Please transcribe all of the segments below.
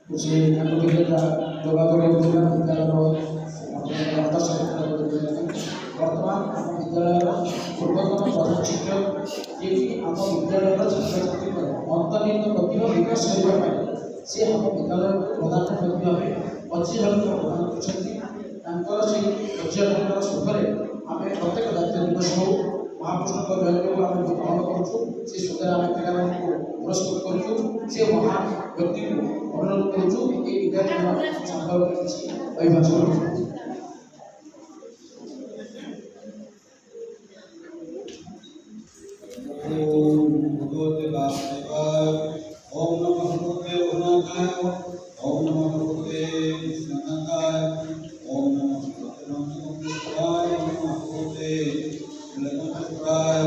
कुछ प्रतियोगिता योगा विद्यालय आदर्श बर्तमान आम विद्यालय पूर्वतन प्रधान शिक्षक जी आम विद्यालय छात्र छात्री अंतर्निहित प्रतिभा विकास करने सी आम विद्यालय प्रधान भाव 25 जन प्रदान कर पर्यटन सुखरे आम प्रत्येक दायित्व दिवस हो महापुरुषों जयंती को आम पालन करुँ से सुखर आम पिला पुरस्कृत करुँ से महान व्यक्ति को अनुरोध करुँ ये विद्यार्थी संभव किसी ओम नमः भगवते उमाकाय ओम नमः भगवते कृष्णाकाय ओम नमः भगवते रामचंद्राय ओम नमः भगवते लक्ष्मणाय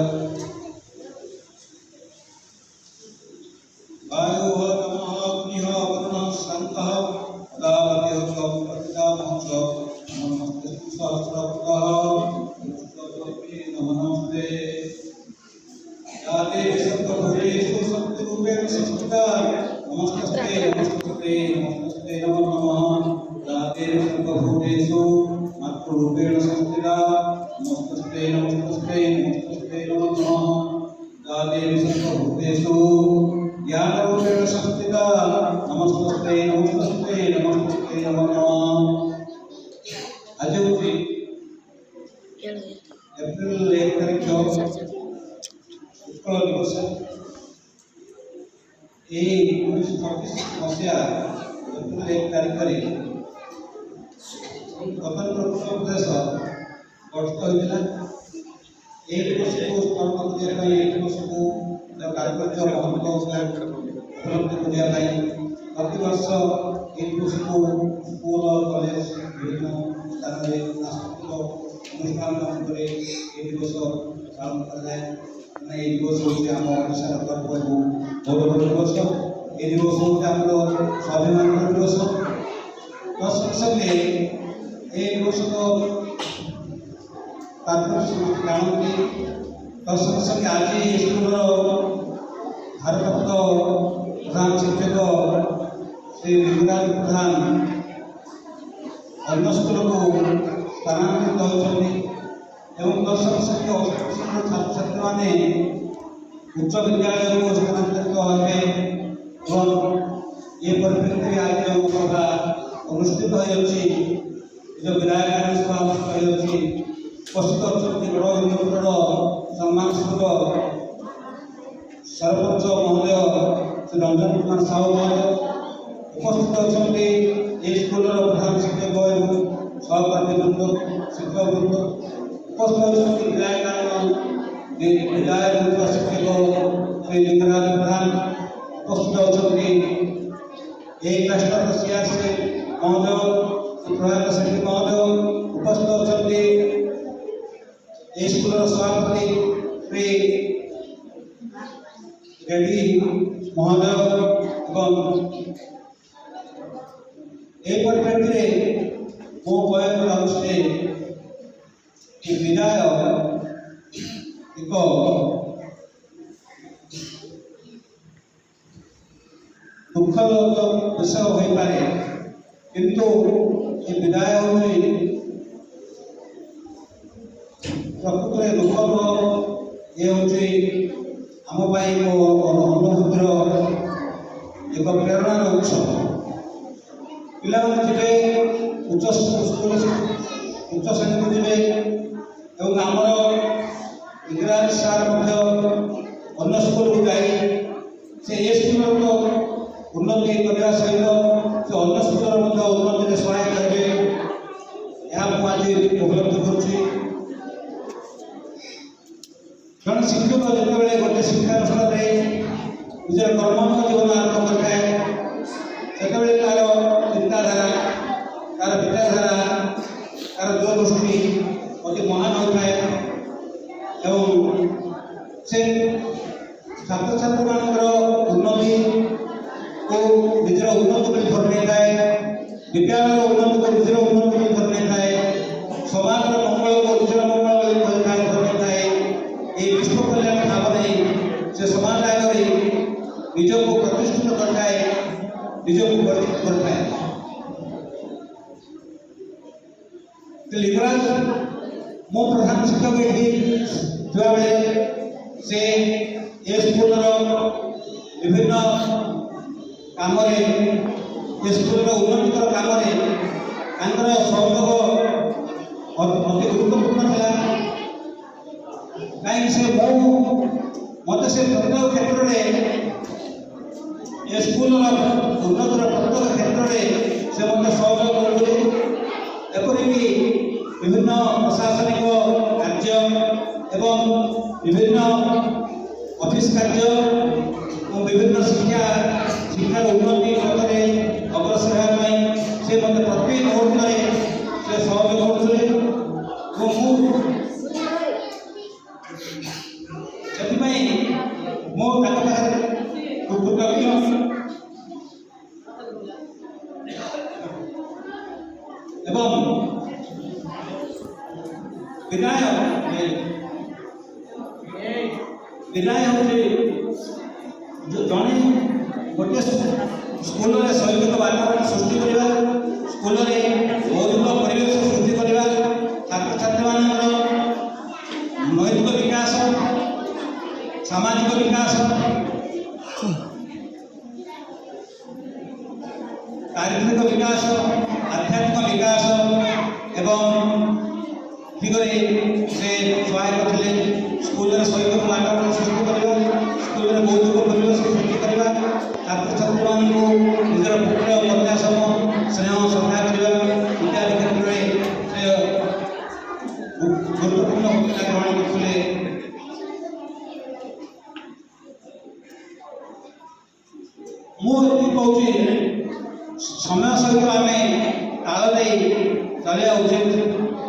वायु नमः अग्निः वरुणः शान्तः अदावत्यः च प्रतिदामः च नमस्ते सहस्रवदः नमस्ते याते विशुद्धभूतेषु शक्तिरूपेण संस्थिता नमस्ते नमस्ते नमस्ते नमो नमः याते विशुद्धभूतेषु मातृरूपेण संस्थिता नमस्ते नमस्ते नमस्ते नमो नमः याते विशुद्धभूतेषु ज्ञानरूपेण संस्थिता नमस्ते नमस्ते नमस्ते नमो नमः आज होती एप्रिल 1 तारीख उत्कल दिवस यही 1936 मसीहा एप्रिल 1 तारीख स्वतंत्र उत्तर प्रदेश गठित होता है। दिवस को स्मरण करने दिवस को कार्य महत्व उपलब्धि करने प्रतिवर्ष ये दिवस को स्कूल कॉलेज विभिन्न स्थान में सांस्कृतिक अनुष्ठान ये दिवस पालन कराए ये दिवस हूँ आम ओडार पर्व गौरव दिवस ये दिवस हूँ आम स्वाभिमान दिवस तो संगे ये दिवस तो तात्पर्य जानती तो संगे आज स्कूल भारप्राप्त प्रधान शिक्षक श्री लिंगराज प्रधान अन्य स्कूल को स्थानांतरित होती एवं दशम श्रेणी अष्टम श्रेणी छात्र छात्री मैंने उच्च विद्यालय को स्थानांतरित होते ये परिप्रेक्षी आज जो सभा अनुष्ठित हो विधायक सभा अनुष्ठित उपस्थित अच्छा गड़ हिंदुपुर सम्मानपूर्वक सरपंच महोदय श्री रंजन कुमार साहू महोदय उपस्थित अच्छा स्कूल प्रधान शिक्षक एवं सहपाठी वृंद शिक्षक वृंद उपस्थित विधायक शिक्षक श्री लिंगराज प्रधान उपस्थित अच्छा एक राष्ट्र सीआरसी महोदय प्रभात सेठी महोदय उपस्थित अच्छा स्कूल सभापति श्री रेड्डी महोदय एवं परिप्रेक्षी मो कहना चाहूँगी कि विदाय एक दुखद विषय हो पाए किंतु ये विदाय प्रकृत में दुखद ये हूँ आम अनुभूतिर एक प्रेरणा उत्स पिला उच्च स्कूल उच्च श्रेणी को जी एवं आमर इंदिराज सार अन्य स्कूल को जाए से स्कूल उन्नति करने सहित से अन्य स्कूल उन्नति में सहायक करेंगे यहाँ मुझे उपलब्ध करुँच जन शिक्षक जिते गोटे शिक्षानुष्ठान निजर कर्मठ जीवन आरंभ करें से तार चिंताधारा तार विचारधारा तार दूरदृष्टि अति महान होता है एवं से छात्र छात्री मान उन्नति को निजर उन्नति पर धर नहीं था विद्यालय उन्नति को निजर उन्नति पर धर नहीं था समाज मंगल को निजर मंगल धर नहीं था ये विश्व कल्याण भाव नहीं से समाज आगे निज को प्रतिष्ठित करता है निज को करता है। लिंगराज मो प्रधान शिक्षक ये से ए स्कूल विभिन्न काम स्कूल उन्नतिकर काम सहयोग अति गुरुत्वपूर्ण था कहीं से मत से प्रत्येक क्षेत्र में स्कूल उन्नतर प्रत्येक क्षेत्र में से मत सहयोग करुले एपरिकी विभिन्न प्रशासनिक कार्य एवं विभिन्न ऑफिस कार्य और विभिन्न शिक्षार उन्नति पथरे अग्रसर होगा से मत प्रत्येक मुहूर्त से सहयोग करुले मो कृतज्ञ एवं विदाय हूँ जड़े गोटे स्कूल में शैक्षिक वातावरण सृष्टि करवा स्कूल में मौलिक परिवेश सृष्टि करवा छात्र छात्री मान नैतिक विकास सामाजिक विकास चारित्रिक विकास आध्यात्मिक विकास एवं ठीक से सहायक थे स्कूल शैक्षिक वातावरण सृष्टि करवा स्कूल में मौलिक परिवेश सृष्टि करवा छात्र छात्री मान निजर पुत्र प्रत्याशम स्नेह श्रद्धा करवा इत्यादि क्षेत्र में से गुरुत्वपूर्ण भूमिका ग्रहण करते मुझे समय सहित आम ताल दे चलिया उचित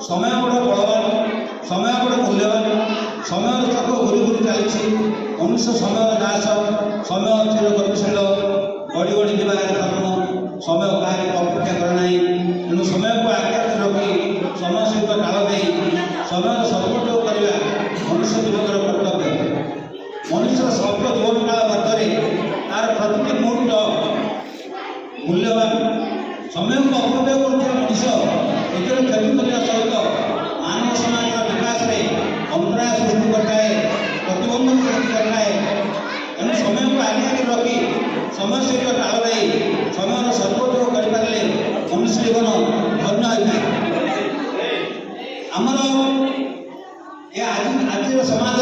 समय बड़ा बलवान समय बड़ा मूल्यवान समय चक्र घूरी घूरी चली मनुष्य समय दास समय चिर गतिशील बढ़ी बढ़ी जाए धर्म समय क्या अपेक्षा करना तेणु समय को आज्ञा रखी समय सहित ताल दे समय सदुपयोग करने मनुष्य जीवन कर्तव्य मनुष्य सब जीवन काल मध्य तार प्रति मुहूर्त मूल्यवान समय को अपव्यय कर मनुष्य निजर क्षति करने सहित मानव समाज विकास में अंतराय सृष्टि करता है प्रतिबंधक सृष्टि करता है तेणु समय को आगे रखी समय सहित ताल दे समय सदुपयोग करें मनुष्य जीवन धन्य होता है। आमर आज समाज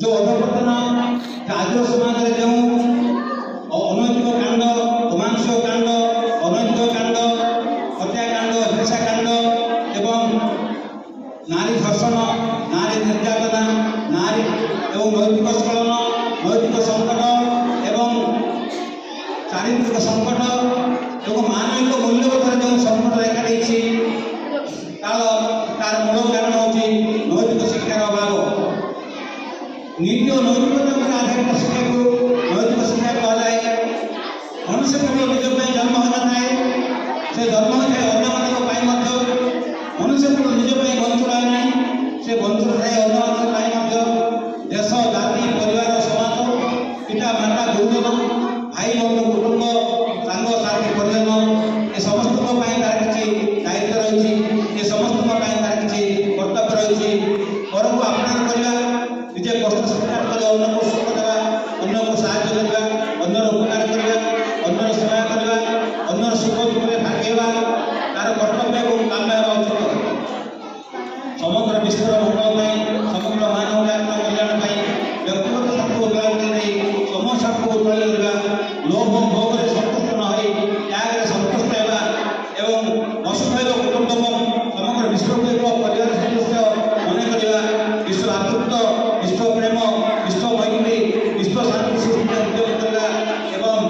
जो अधपतन आज समाज जो अनैतिक कांड अमानुषिक कांड अनैतिक कांड हत्याकांड हिंसाकांड एवं नारी धर्षण नारी निर्यातना नारी एवं नैतिक स्खलन नैतिक संकट एवं चारित्रिक संकट एवं मानविक मूल्यबोधर जो संकट देखा तार मूल कारण हूँ नैतिक शिक्षार अभाव नीति और नैतिकता आधारित शिक्षा को नैतिक शिक्षा कहुए मनुष्य केवल निज जन्म होता है से जन्म होता है अन्य मनुष्य केवल निज बंचुरा ना से बंचुर थाए अन्य देश जाति परिवार समाज पिता माता गुरुजन भाई बंधु कुटुंब सांग साथी परिजन ये समस्त तार किसी दायित्व रही ये समस्त तार किसी कर्तव्य रही पर को अपना करवा निजे कष्ट स्वीकार कर अन्य को सुख देवा अन्य को साहाय्य करवा अन्यर उपकार करवा अन्यर सेवा करवा अन्यर सुख दुखे भागेवा तार कर्तव्य और काम उचित समग्र विश्वर मंगल समग्र मानव जातर कल्याण व्यक्तिगत स्वार्थ उद्योग नहीं समूह स्वार्थ उद्योग लोभ भोग संतुष्ट न हो त्याग संतुष्ट होगा एवं वसुधैव कुटुंबकम समग्र विश्व को एक परिवार सदस्य मन करवा विश्व आतृत्व विश्व प्रेम विश्व मैत्री विश्व शांति सृष्टि उद्योग करवा एवं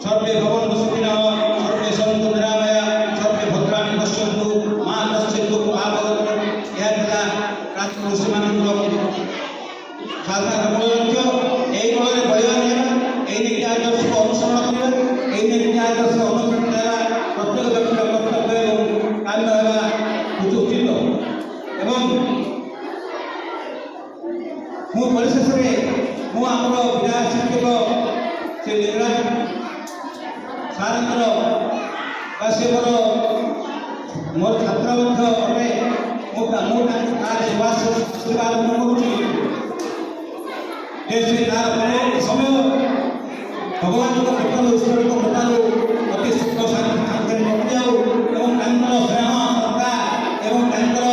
सर्वे भवन्तु सुखिनः सर्वे सन्तु निरामया सर्वे भद्राणि पश्यन्तु मा कश्चित् दुःखं भवेत् यह प्राचीन ऋषिमानଙ୍କର साधारण मूल लक्ष्य यही मूल बढ़िया यही नीति आदर्श को अनुसरण करवा यही नीति आदर्श अनुसरण करवा प्रत्येक व्यक्ति कर्तव्य एवं कार्य होगा उचित एवं मु परिशेष में आमर विधायक शिक्षक श्री लिंगराज ସାର୍ଙ୍କର ବା ସେ ମୋର ଛାତ୍ର ମଧ୍ୟ ଅଟେ। ମୁଁ ତାର ସେବା ଆରମ୍ଭ କରୁଛି ଯେ ସେ ତାର ପରବର୍ତ୍ତୀ ସମୟ ଭଗବାନଙ୍କ କୃପାରୁ ଈଶ୍ୱରଙ୍କ କୃପାରୁ ଅତି ସୁଖ ଶାନ୍ତିରେ କଟିଯାଉ ଏବଂ ତାଙ୍କର ସ୍ନେହ ଶ୍ରଦ୍ଧା ଏବଂ ତାଙ୍କର